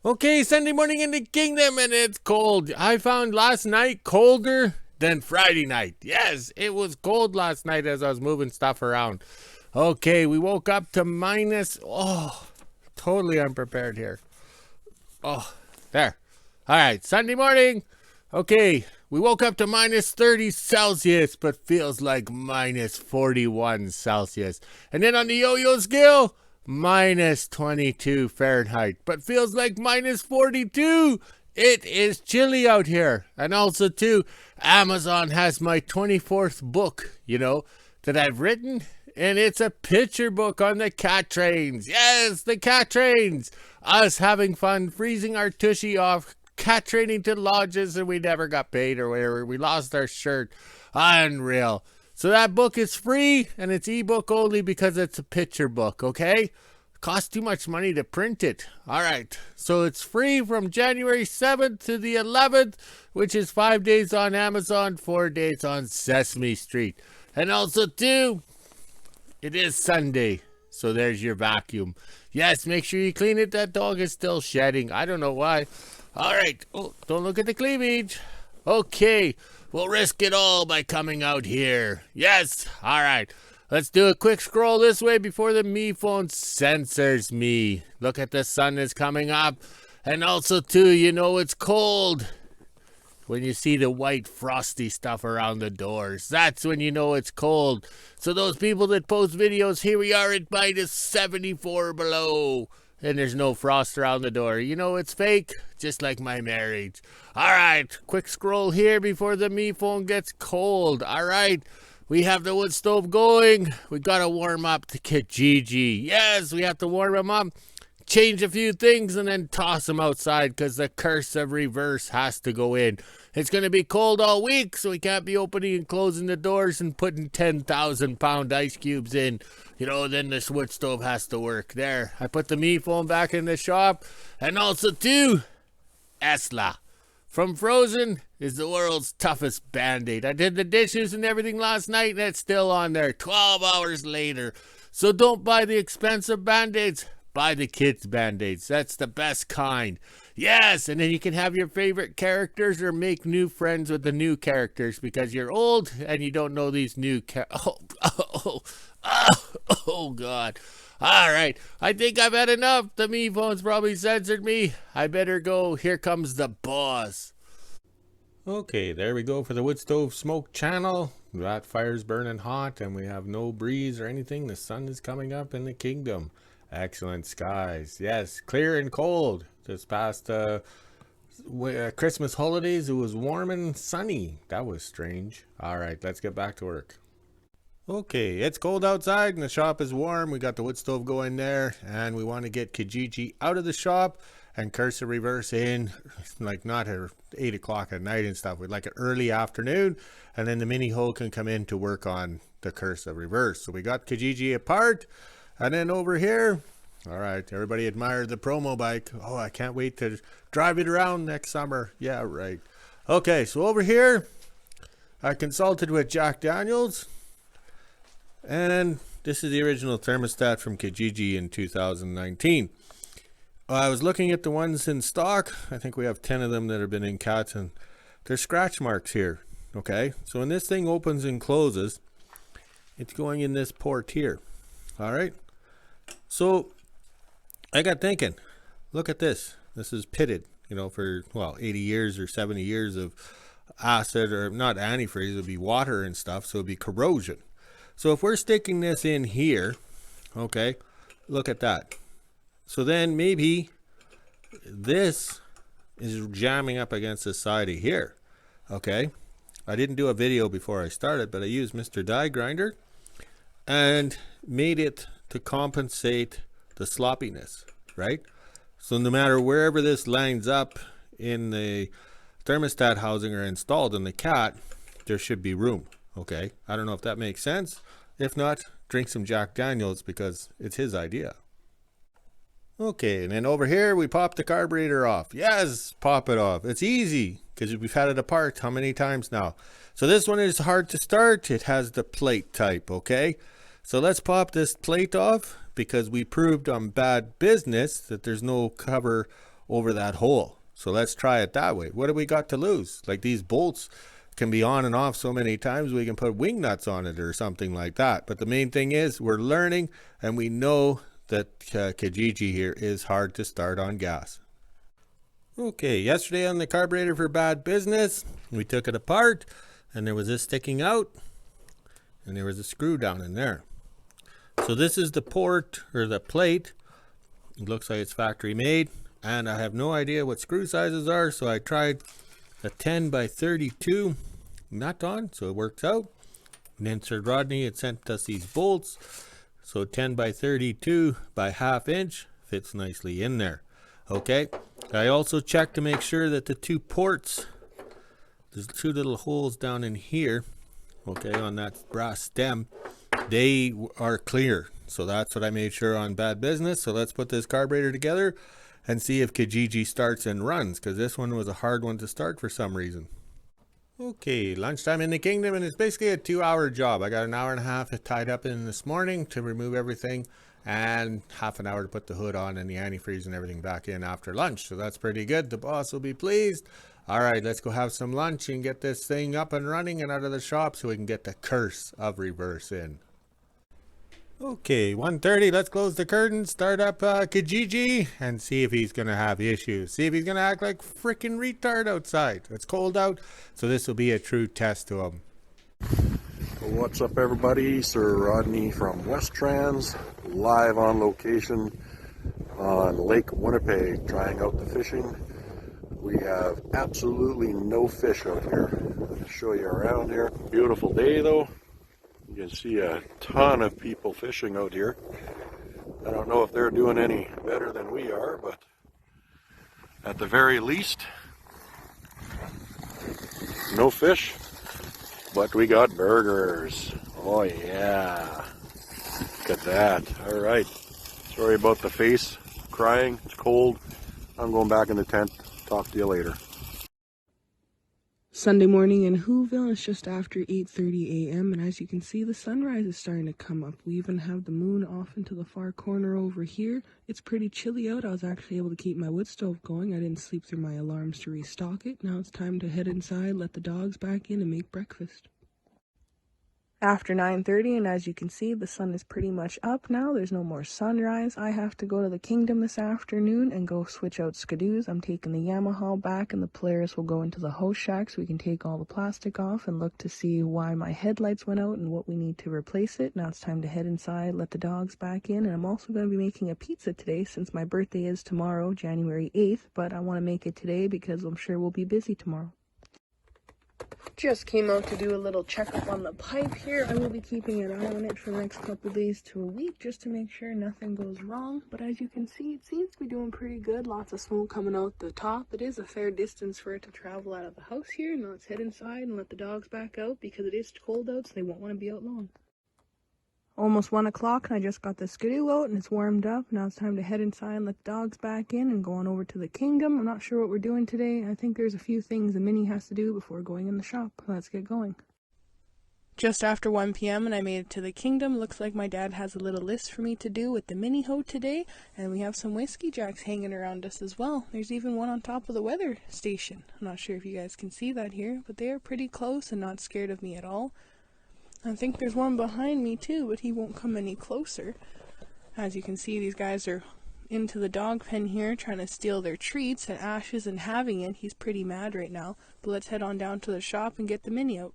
Okay, Sunday morning in the kingdom and it's cold. I found last night colder than Friday night. Yes, it was cold last night as I was moving stuff around. Okay, we woke up to minus. Oh, totally unprepared here. Oh, there. All right, Sunday morning. Okay, we woke up to minus 30 Celsius, but feels like minus 41 Celsius. And then on the yo-yo scale, minus 22 Fahrenheit, but feels like minus 42. It is chilly out here. And also, too, Amazon has my 24th book, that I've written. And it's a picture book on the cat trains. Yes, the cat trains. Us having fun, freezing our tushy off, cat training to lodges, and we never got paid or whatever. We lost our shirt. Unreal. So that book is free, and it's ebook only because it's a picture book, okay? Costs too much money to print it. All right. So it's free from January 7th to the 11th, which is 5 days on Amazon, 4 days on Sesame Street. And also, too, it is Sunday, so there's your vacuum. Yes, make sure you clean it. That dog is still shedding. I don't know why. All right. Oh, don't look at the cleavage. Okay, we'll risk it all by coming out here. Yes. All right. Let's do a quick scroll this way before the me phone censors me. Look at the sun is coming up. And also, too, it's cold. When you see the white frosty stuff around the doors, that's when you know it's cold. So those people that post videos, here we are at minus 74 below, and there's no frost around the door. It's fake, just like my marriage. All right, quick scroll here before the me phone gets cold. All right, we have the wood stove going. We got to warm up to Kijiji. Yes, we have to warm him up. Change a few things and then toss them outside because the curse of reverse has to go in. It's going to be cold all week, so we can't be opening and closing the doors and putting 10,000-pound ice cubes in. Then this wood stove has to work. There, I put the me phone back in the shop. And also, too, Esla from Frozen is the world's toughest Band-Aid. I did the dishes and everything last night, and it's still on there 12 hours later. So don't buy the expensive Band-Aids. Buy the kids' Band-Aids. That's the best kind. Yes, and then you can have your favorite characters or make new friends with the new characters because you're old and you don't know these new oh, God. All right, I think I've had enough. The me phone's probably censored me. I better go. Here comes the boss. Okay, there we go for the wood stove smoke channel. That fire's burning hot and we have no breeze or anything. The sun is coming up in the kingdom. Excellent skies. Yes, clear and cold. This past Christmas holidays, it was warm and sunny. That was strange. All right, let's get back to work. Okay, it's cold outside and the shop is warm. We got the wood stove going there and we want to get Kijiji out of the shop and cursor reverse in, like not at 8 o'clock at night and stuff. We'd like it early afternoon, and then the mini hoe can come in to work on the cursor reverse. So we got Kijiji apart. And then over here, all right, everybody admired the promo bike. Oh, I can't wait to drive it around next summer. Yeah, right. Okay, so over here, I consulted with Jack Daniels. And this is the original thermostat from Kijiji in 2019. I was looking at the ones in stock. I think we have 10 of them that have been in cats, and there's scratch marks here. Okay, so when this thing opens and closes, it's going in this port here. All right. So I got thinking, look at this. This is pitted, for, 80 years or 70 years of acid, or not antifreeze, it would be water and stuff. So it would be corrosion. So if we're sticking this in here, okay, look at that. So then maybe this is jamming up against the side of here. Okay. I didn't do a video before I started, but I used Mr. Die Grinder and made it to compensate the sloppiness, right? So no matter wherever this lines up in the thermostat housing or installed in the cat, there should be room. Okay, I don't know if that makes sense. If not, drink some Jack Daniels because it's his idea. Okay, and then over here we pop the carburetor off. Yes, pop it off. It's easy because we've had it apart how many times now. So this one is hard to start. It has the plate type, okay? So let's pop this plate off because we proved on Bad Business that there's no cover over that hole. So let's try it that way. What do we got to lose? Like, these bolts can be on and off so many times, we can put wing nuts on it or something like that. But the main thing is we're learning, and we know that Kijiji here is hard to start on gas. Okay, yesterday on the carburetor for bad business, we took it apart, and there was this sticking out, and there was a screw down in there. So this is the port, or the plate. It looks like it's factory made, and I have no idea what screw sizes are, so I tried a 10 by 32 nut on, so it works out. And then Sir Rodney had sent us these bolts, so 10 by 32 by ½ inch fits nicely in there. Okay, I also checked to make sure that the two ports, there's two little holes down in here, okay, on that brass stem, they are clear. So that's what I made sure on bad business. So let's put this carburetor together and see if Kijiji starts and runs, because this one was a hard one to start for some reason. Okay, lunchtime in the kingdom, and it's basically a 2-hour job. I got an hour and a half tied up in this morning to remove everything, and half an hour to put the hood on and the antifreeze and everything back in after lunch. So that's pretty good. The boss will be pleased. All right, let's go have some lunch and get this thing up and running and out of the shop so we can get the curse of reverse in. Okay, 1:30, let's close the curtain, start up Kijiji, and see if he's going to have issues. See if he's going to act like freaking retard outside. It's cold out, so this will be a true test to him. What's up, everybody? Sir Rodney from West Trans, live on location on Lake Winnipeg, trying out the fishing. We have absolutely no fish out here. I'm going to show you around here. Beautiful day, though. You can see a ton of people fishing out here. I don't know if they're doing any better than we are, but at the very least, no fish, but we got burgers. Oh yeah, look at that. All right, sorry about the face crying, it's cold. I'm going back in the tent. Talk to you later. Sunday morning in WHO-ville. It's just after 8:30 a.m. and as you can see, the sunrise is starting to come up. We even have the moon off into the far corner over here. It's pretty chilly out. I was actually able to keep my wood stove going. I didn't sleep through my alarms to restock it. Now it's time to head inside, let the dogs back in, and make breakfast. After 9:30, and as you can see, the sun is pretty much up now. There's no more sunrise. I have to go to the kingdom this afternoon and go switch out skidoos. I'm taking the Yamaha back, and the players will go into the host shack so we can take all the plastic off and look to see why my headlights went out and what we need to replace it. Now it's time to head inside, let the dogs back in, and I'm also going to be making a pizza today since my birthday is tomorrow, January 8th, but I want to make it today because I'm sure we'll be busy tomorrow. Just came out to do a little checkup on the pipe here. I will be keeping an eye on it for the next couple days to a week just to make sure nothing goes wrong. But as you can see, it seems to be doing pretty good. Lots of smoke coming out the top. It is a fair distance for it to travel out of the house here. Now let's head inside and let the dogs back out because it is cold out, so they won't want to be out long. Almost 1 o'clock, and I just got the skidoo out and it's warmed up. Now it's time to head inside and let the dogs back in and go on over to the kingdom. I'm not sure what we're doing today. I think there's a few things the Mini has to do before going in the shop. Let's get going. Just after 1 p.m. and I made it to the kingdom. Looks like my dad has a little list for me to do with the Mini hoe today. And we have some whiskey jacks hanging around us as well. There's even one on top of the weather station. I'm not sure if you guys can see that here, but they are pretty close and not scared of me at all. I think there's one behind me too, but he won't come any closer. As you can see, these guys are into the dog pen here trying to steal their treats, and Ash isn't having it. He's pretty mad right now. But let's head on down to the shop and get the Mini out.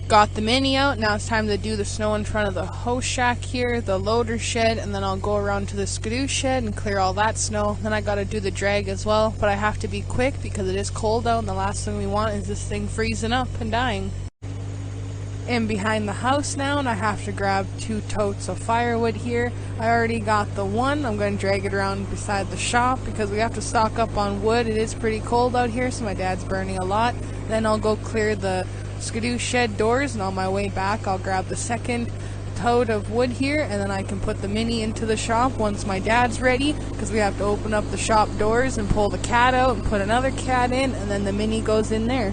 Got the Mini out. Now it's time to do the snow in front of the hose shack here, the loader shed, and then I'll go around to the skidoo shed and clear all that snow. Then I gotta do the drag as well, but I have to be quick because it is cold out and the last thing we want is this thing freezing up and dying. In behind the house now, and I have to grab 2 totes of firewood here. I already got the one. I'm going to drag it around beside the shop because we have to stock up on wood. It is pretty cold out here, so my dad's burning a lot. Then I'll go clear the skidoo shed doors, and on my way back I'll grab the second tote of wood here, and then I can put the Mini into the shop once my dad's ready, because we have to open up the shop doors and pull the cat out and put another cat in, and then the Mini goes in there.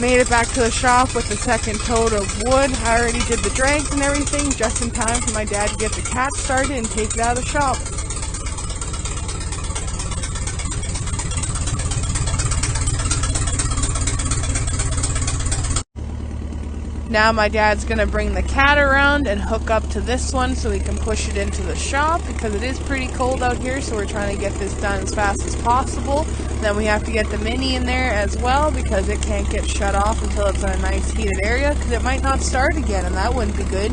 Made it back to the shop with the second tote of wood. I already did the drags and everything just in time for my dad to get the cat started and take it out of the shop. Now my dad's gonna bring the cat around and hook up to this one so we can push it into the shop because it is pretty cold out here, so we're trying to get this done as fast as possible. Then we have to get the mini in there as well because it can't get shut off until it's in a nice heated area because it might not start again and that wouldn't be good.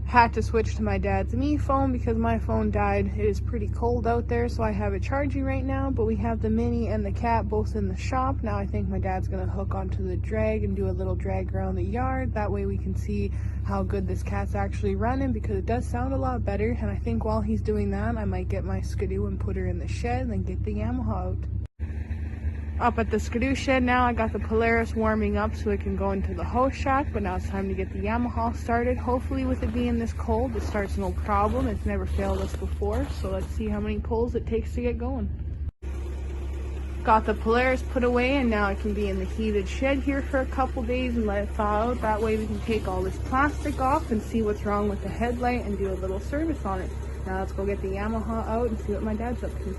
Had to switch to my dad's Me phone because my phone died. It is pretty cold out there, so I have it charging right now, but we have the mini and the cat both in the shop. Now I think my dad's gonna hook onto the drag and do a little drag around the yard. That way we can see how good this cat's actually running, because it does sound a lot better. And I think while he's doing that, I might get my Skidoo and put her in the shed and then get the Yamaha out. Up at the Skidoo shed now, I got the Polaris warming up so it can go into the hose shack, but now it's time to get the Yamaha started. Hopefully with it being this cold, it starts no problem. It's never failed us before, so let's see how many pulls it takes to get going. Got the Polaris put away, and now it can be in the heated shed here for a couple days and let it thaw out. That way we can take all this plastic off and see what's wrong with the headlight and do a little service on it. Now let's go get the Yamaha out and see what my dad's up to.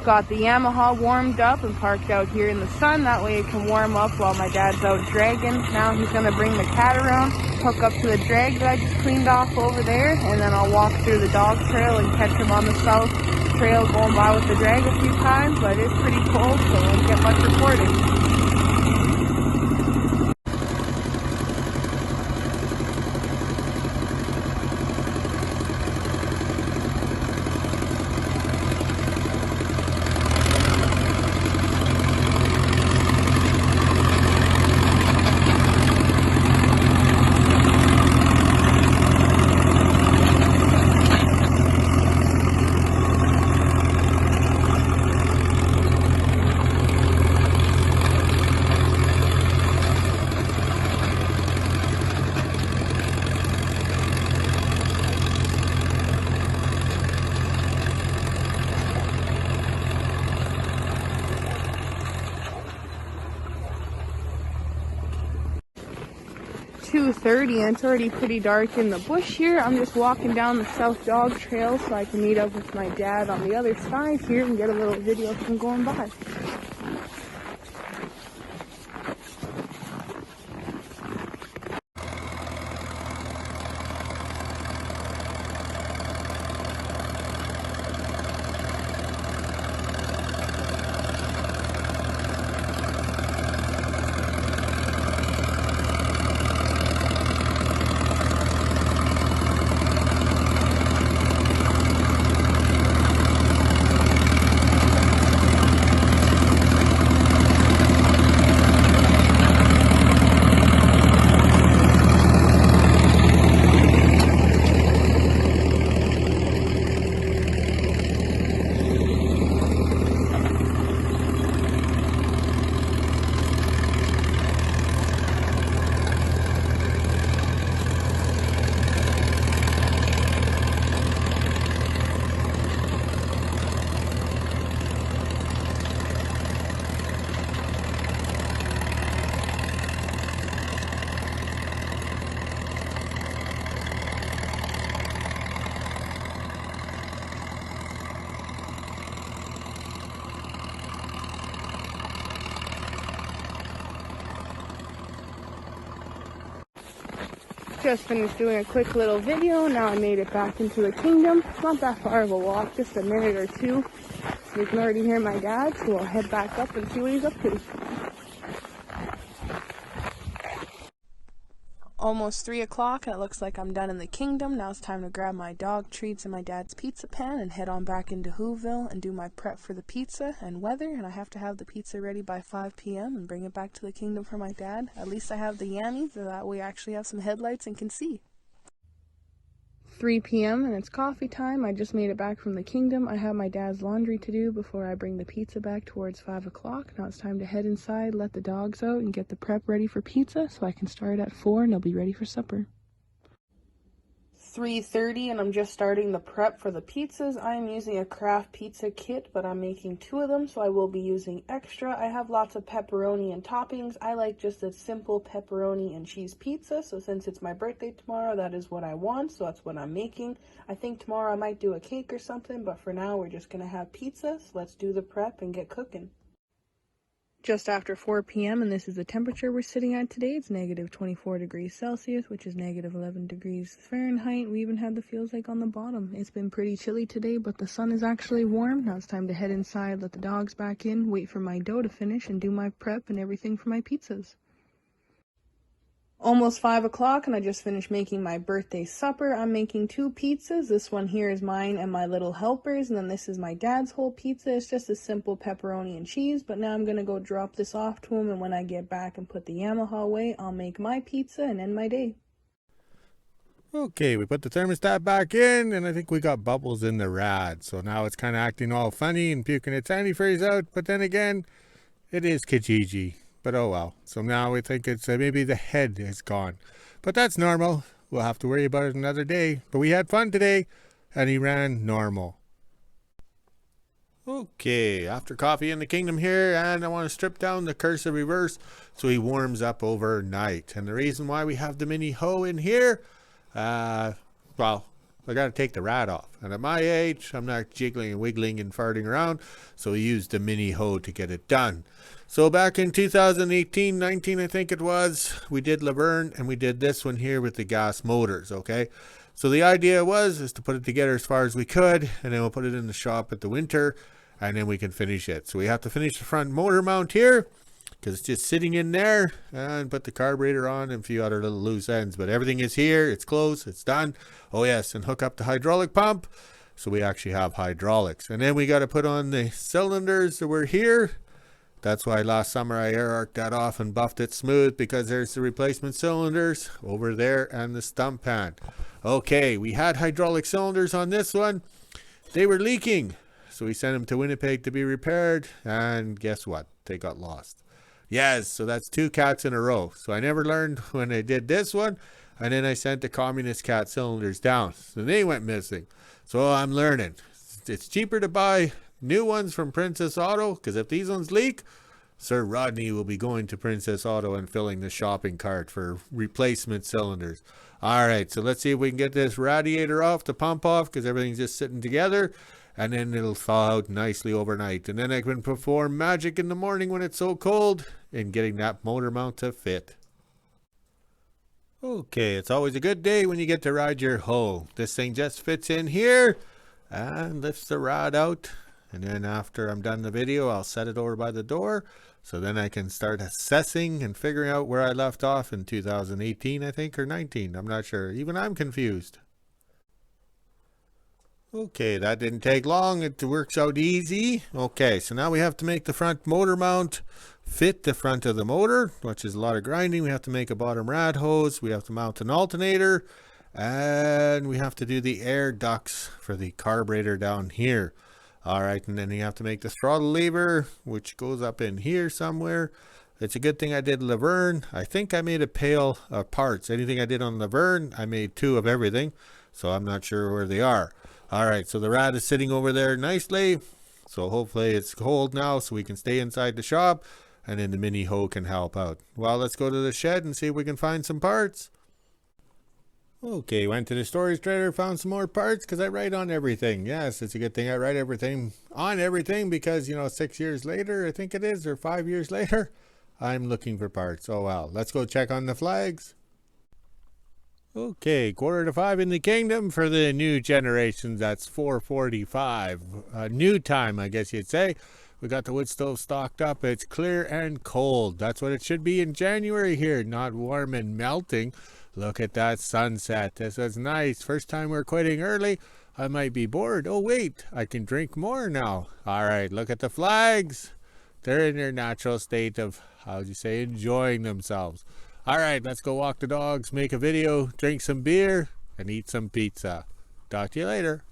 Got the Yamaha warmed up and parked out here in the sun. That way it can warm up while my dad's out dragging. Now he's going to bring the cat around, hook up to the drag that I just cleaned off over there, and then I'll walk through the dog trail and catch him on the south trail going by with the drag a few times, but it's pretty cold, so I won't get much recording. 2:30 and it's already pretty dark in the bush here. I'm just walking down the south dog trail so I can meet up with my dad on the other side here and get a little video of him going by. Just finished doing a quick little video. Now I made it back into the kingdom. It's not that far of a walk, just a minute or two. You can already hear my dad, so I'll head back up and see what he's up to. Almost 3 o'clock and it looks like I'm done in the kingdom. Now it's time to grab my dog treats and my dad's pizza pan and head on back into WHO-ville and do my prep for the pizza and weather. And I have to have the pizza ready by 5 p.m. and bring it back to the kingdom for my dad. At least I have the yammies, so that way I actually have some headlights and can see. 3 p.m. and it's coffee time. I just made it back from the kingdom. I have my dad's laundry to do before I bring the pizza back towards 5 o'clock. Now it's time to head inside, let the dogs out, and get the prep ready for pizza so I can start at 4 and they'll be ready for supper. 3:30 and I'm just starting the prep for the pizzas. I am using a craft pizza kit, but I'm making 2 of them, so I will be using extra. I have lots of pepperoni and toppings. I like just a simple pepperoni and cheese pizza, so since it's my birthday tomorrow, that is what I want, so that's what I'm making. I think tomorrow I might do a cake or something, but for now we're just gonna have pizza, so let's do the prep and get cooking. Just after 4 p.m. and this is the temperature we're sitting at today. It's negative 24 degrees Celsius, which is negative 11 degrees Fahrenheit. We even had the feels like on the bottom. It's been pretty chilly today, but the sun is actually warm. Now it's time to head inside, let the dogs back in, wait for my dough to finish, and do my prep and everything for my pizzas. Almost 5 o'clock and I just finished making my birthday supper. I'm making 2 pizzas. This one here is mine and my little helpers, and then this is my dad's whole pizza. It's just a simple pepperoni and cheese, but now I'm gonna go drop this off to him, and when I get back and put the Yamaha away, I'll make my pizza and end my day. Okay, we put the thermostat back in, and I think we got bubbles in the rad. So now it's kind of acting all funny and puking its antifreeze out. But then again, it is Kijiji. But oh well. So now we think it's maybe the head is gone. But that's normal. We'll have to worry about it another day. But we had fun today, and he ran normal. Okay, after coffee in the kingdom here, and I want to strip down the cursor reverse so he warms up overnight. And the reason why we have the mini hoe in here, well, I got to take the rat off. And at my age, I'm not jiggling and wiggling and farting around, so we used the mini hoe to get it done. So back in 2018, 19, I think it was, we did Laverne, and we did this one here with the gas motors, okay? So the idea is to put it together as far as we could, and then we'll put it in the shop at the winter, and then we can finish it. So we have to finish the front motor mount here, because it's just sitting in there, and put the carburetor on and a few other little loose ends. But everything is here, it's close, it's done. Oh yes, and hook up the hydraulic pump, so we actually have hydraulics. And then we got to put on the cylinders that were here. That's why last summer I air arced that off and buffed it smooth, because there's the replacement cylinders over there and the stump pan. Okay, we had hydraulic cylinders on this one. They were leaking, so we sent them to Winnipeg to be repaired, and guess what? They got lost. Yes, so that's 2 cats in a row. So I never learned when I did this one, and then I sent the communist cat cylinders down, so they went missing. So I'm learning. It's cheaper to buy new ones from Princess Auto, because if these ones leak, Sir Rodney will be going to Princess Auto and filling the shopping cart for replacement cylinders. All right, so let's see if we can get this radiator off, the pump off, because everything's just sitting together, and then it'll thaw out nicely overnight. And then I can perform magic in the morning when it's so cold in getting that motor mount to fit. Okay, it's always a good day when you get to ride your hoe. This thing just fits in here and lifts the rod out. And then after I'm done the video, I'll set it over by the door. So then I can start assessing and figuring out where I left off in 2018, I think, or 19. I'm not sure. Even I'm confused. Okay, that didn't take long. It works out easy. Okay, so now we have to make the front motor mount fit the front of the motor, which is a lot of grinding. We have to make a bottom rad hose. We have to mount an alternator. And we have to do the air ducts for the carburetor down here. All right, and then you have to make the throttle lever, which goes up in here somewhere. It's a good thing I did Laverne. I think I made a pail of parts. Anything I did on Laverne, I made 2 of everything. So I'm not sure where they are. All right, so the rad is sitting over there nicely. So hopefully it's cold now so we can stay inside the shop. And then the mini hoe can help out. Well, let's go to the shed and see if we can find some parts. Okay, went to the storage trailer, found some more parts, because I write on everything. Yes, it's a good thing I write everything on everything, because, 6 years later, I think it is, or 5 years later, I'm looking for parts. Oh well, let's go check on the flags. Okay, 4:45 in the kingdom for the new generations. That's 4:45. New time, I guess you'd say. We got the wood stove stocked up. It's clear and cold. That's what it should be in January here, not warm and melting. Look at that sunset. This is nice. First time we're quitting early. I might be bored. Oh, wait. I can drink more now. All right. Look at the flags. They're in their natural state of, enjoying themselves. All right. Let's go walk the dogs, make a video, drink some beer, and eat some pizza. Talk to you later.